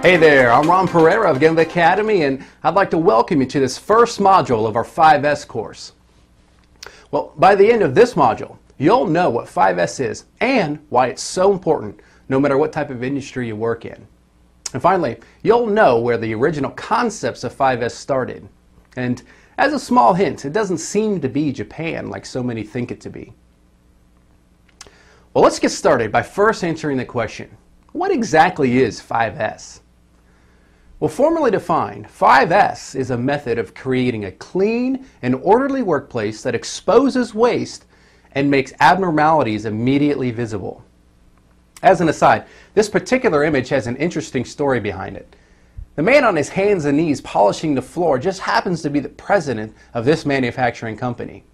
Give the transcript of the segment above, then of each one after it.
Hey there, I'm Ron Pereira of Gemba Academy, and I'd like to welcome you to this first module of our 5S course. Well, by the end of this module, you'll know what 5S is and why it's so important, no matter what type of industry you work in. And finally, you'll know where the original concepts of 5S started. And as a small hint, it doesn't seem to be Japan like so many think it to be. Well, let's get started by first answering the question, what exactly is 5S? Well, formally defined, 5S is a method of creating a clean and orderly workplace that exposes waste and makes abnormalities immediately visible. As an aside, this particular image has an interesting story behind it. The man on his hands and knees polishing the floor just happens to be the president of this manufacturing company.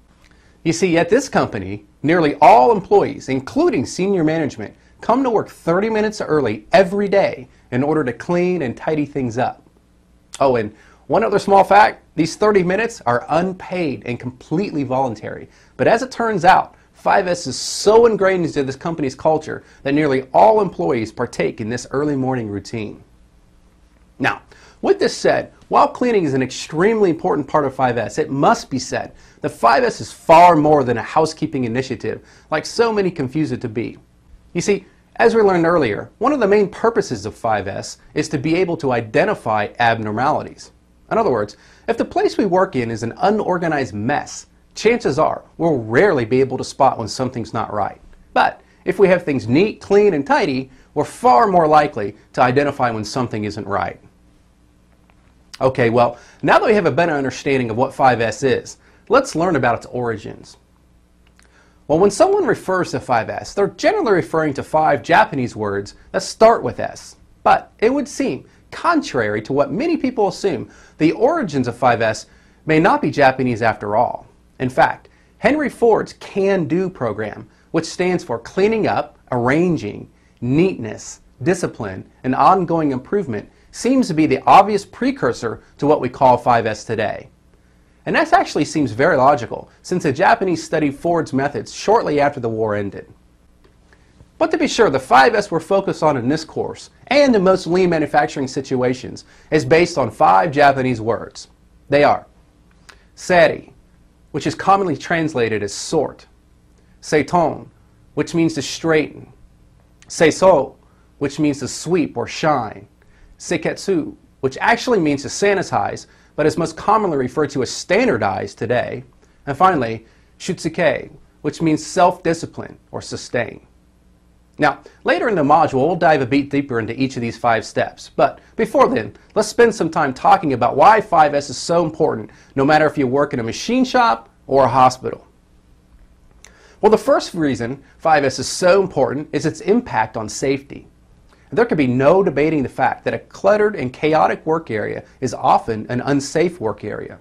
You see, at this company, nearly all employees, including senior management, come to work 30 minutes early every day in order to clean and tidy things up. Oh, and one other small fact, these 30 minutes are unpaid and completely voluntary. But as it turns out, 5S is so ingrained into this company's culture that nearly all employees partake in this early morning routine. Now, with this said, while cleaning is an extremely important part of 5S, it must be said that 5S is far more than a housekeeping initiative, like so many confuse it to be. You see, as we learned earlier, one of the main purposes of 5S is to be able to identify abnormalities. In other words, if the place we work in is an unorganized mess, chances are we'll rarely be able to spot when something's not right. But if we have things neat, clean, and tidy, we're far more likely to identify when something isn't right. Okay, well, now that we have a better understanding of what 5S is, let's learn about its origins. Well, when someone refers to 5S, they're generally referring to 5 Japanese words that start with S. But it would seem, contrary to what many people assume, the origins of 5S may not be Japanese after all. In fact, Henry Ford's Can-Do program, which stands for cleaning up, arranging, neatness, discipline, and ongoing improvement, seems to be the obvious precursor to what we call 5S today. And that actually seems very logical, since the Japanese studied Ford's methods shortly after the war ended. But to be sure, the 5S we're focused on in this course, and in most lean manufacturing situations, is based on 5 Japanese words. They are seri, which is commonly translated as sort; seiton, which means to straighten; seiso, which means to sweep or shine; seiketsu, which actually means to sanitize, but is most commonly referred to as standardized today; and finally, shutsuke, which means self-discipline or sustain. Now, later in the module, we'll dive a bit deeper into each of these 5 steps. But before then, let's spend some time talking about why 5S is so important, no matter if you work in a machine shop or a hospital. Well, the first reason 5S is so important is its impact on safety. There can be no debating the fact that a cluttered and chaotic work area is often an unsafe work area.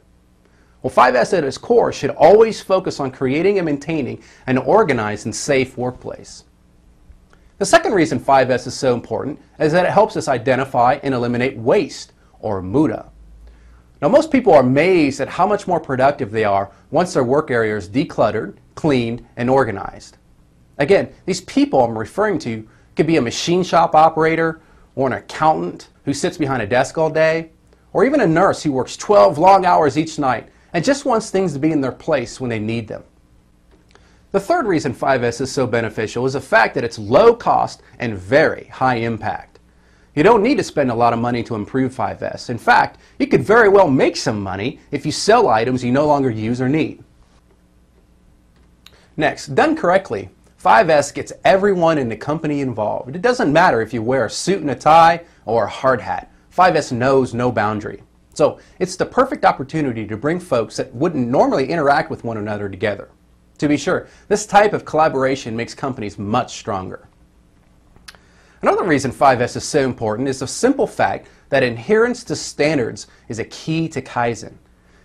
Well, 5S at its core should always focus on creating and maintaining an organized and safe workplace. The second reason 5S is so important is that it helps us identify and eliminate waste, or muda. Now, most people are amazed at how much more productive they are once their work area is decluttered, cleaned, and organized. Again, these people I'm referring to could be a machine shop operator, or an accountant who sits behind a desk all day, or even a nurse who works 12 long hours each night and just wants things to be in their place when they need them. The third reason 5S is so beneficial is the fact that it's low cost and very high impact. You don't need to spend a lot of money to improve 5S. In fact, you could very well make some money if you sell items you no longer use or need. Next, done correctly, 5S gets everyone in the company involved. It doesn't matter if you wear a suit and a tie or a hard hat. 5S knows no boundary. So it's the perfect opportunity to bring folks that wouldn't normally interact with one another together. To be sure, this type of collaboration makes companies much stronger. Another reason 5S is so important is the simple fact that adherence to standards is a key to Kaizen.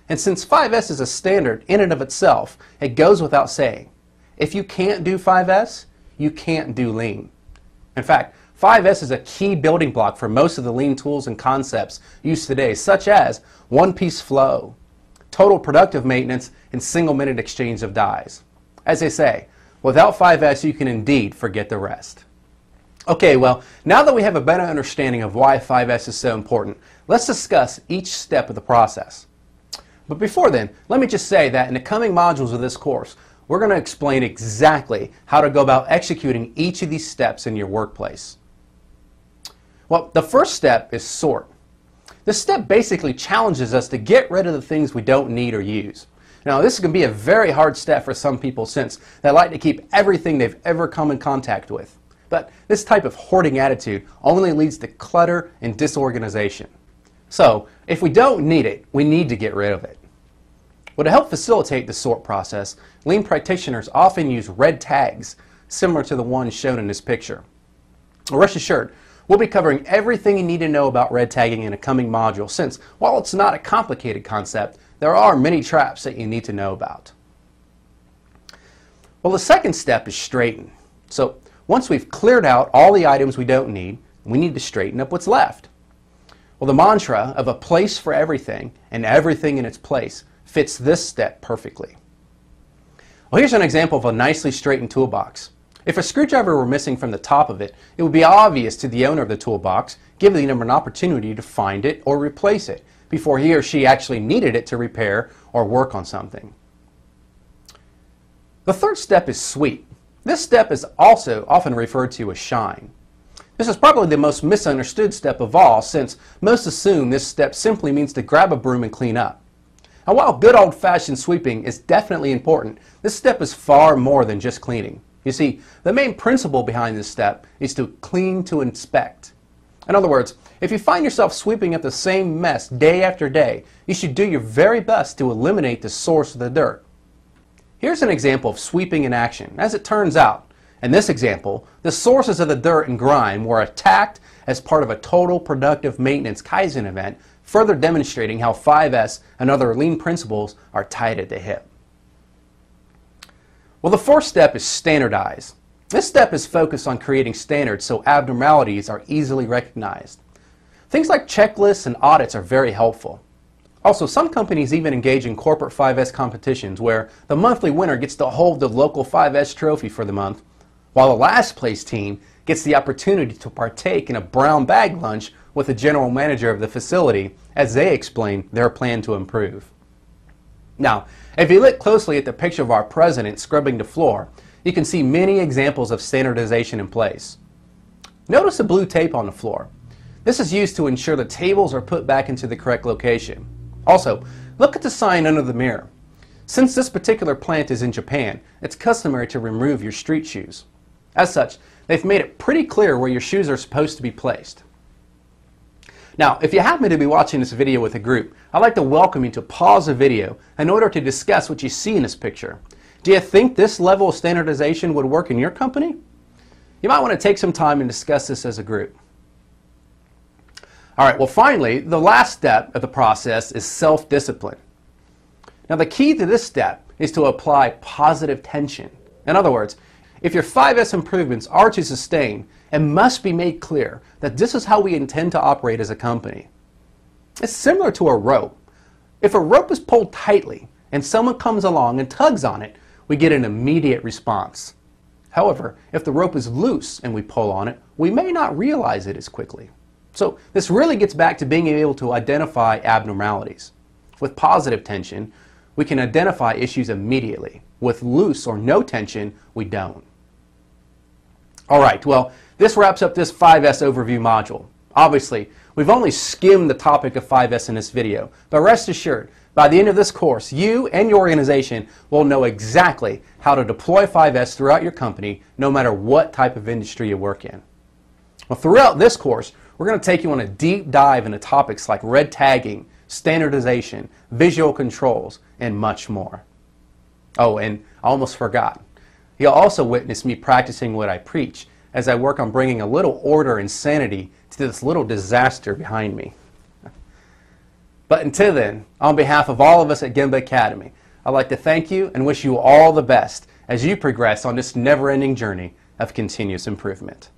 And since 5S is a standard in and of itself, it goes without saying, if you can't do 5S, you can't do lean. In fact, 5S is a key building block for most of the lean tools and concepts used today, such as one-piece flow, total productive maintenance, and single-minute exchange of dies. As they say, without 5S, you can indeed forget the rest. Okay, well, now that we have a better understanding of why 5S is so important, let's discuss each step of the process. But before then, let me just say that in the coming modules of this course, we're going to explain exactly how to go about executing each of these steps in your workplace. Well, the first step is sort. This step basically challenges us to get rid of the things we don't need or use. Now, this can be a very hard step for some people since they like to keep everything they've ever come in contact with. But this type of hoarding attitude only leads to clutter and disorganization. So, if we don't need it, we need to get rid of it. Well, to help facilitate the sort process, Lean practitioners often use red tags, similar to the ones shown in this picture. Well, rest assured, we'll be covering everything you need to know about red tagging in a coming module, since while it's not a complicated concept, there are many traps that you need to know about. Well, the second step is straighten. So, once we've cleared out all the items we don't need, we need to straighten up what's left. Well, the mantra of a place for everything and everything in its place fits this step perfectly. Well, here's an example of a nicely straightened toolbox. If a screwdriver were missing from the top of it, it would be obvious to the owner of the toolbox, giving them an opportunity to find it or replace it before he or she actually needed it to repair or work on something. The third step is sweep. This step is also often referred to as shine. This is probably the most misunderstood step of all, since most assume this step simply means to grab a broom and clean up. Now, while good old-fashioned sweeping is definitely important, this step is far more than just cleaning. You see, the main principle behind this step is to clean to inspect. In other words, if you find yourself sweeping up the same mess day after day, you should do your very best to eliminate the source of the dirt. Here's an example of sweeping in action. As it turns out, in this example, the sources of the dirt and grime were attacked as part of a total productive maintenance Kaizen event, further demonstrating how 5S and other lean principles are tied at the hip. Well, the fourth step is standardize. This step is focused on creating standards so abnormalities are easily recognized. Things like checklists and audits are very helpful. Also, some companies even engage in corporate 5S competitions where the monthly winner gets to hold the local 5S trophy for the month, while the last place team gets the opportunity to partake in a brown bag lunch with the general manager of the facility as they explain their plan to improve. Now, if you look closely at the picture of our president scrubbing the floor, you can see many examples of standardization in place. Notice the blue tape on the floor. This is used to ensure the tables are put back into the correct location. Also, look at the sign under the mirror. Since this particular plant is in Japan, it's customary to remove your street shoes. As such, they've made it pretty clear where your shoes are supposed to be placed. Now, if you happen to be watching this video with a group, I'd like to welcome you to pause the video in order to discuss what you see in this picture. Do you think this level of standardization would work in your company? You might want to take some time and discuss this as a group. All right, well, finally, the last step of the process is self-discipline. Now, the key to this step is to apply positive tension. In other words, if your 5S improvements are to sustain, it must be made clear that this is how we intend to operate as a company. It's similar to a rope. If a rope is pulled tightly and someone comes along and tugs on it, we get an immediate response. However, if the rope is loose and we pull on it, we may not realize it as quickly. So this really gets back to being able to identify abnormalities. With positive tension, we can identify issues immediately. With loose or no tension, we don't. All right, well, this wraps up this 5S overview module. Obviously, we've only skimmed the topic of 5S in this video, but rest assured, by the end of this course, you and your organization will know exactly how to deploy 5S throughout your company, no matter what type of industry you work in. Well, throughout this course, we're going to take you on a deep dive into topics like red tagging, standardization, visual controls, and much more. Oh, and I almost forgot. You'll also witness me practicing what I preach as I work on bringing a little order and sanity to this little disaster behind me. But until then, on behalf of all of us at Gemba Academy, I'd like to thank you and wish you all the best as you progress on this never-ending journey of continuous improvement.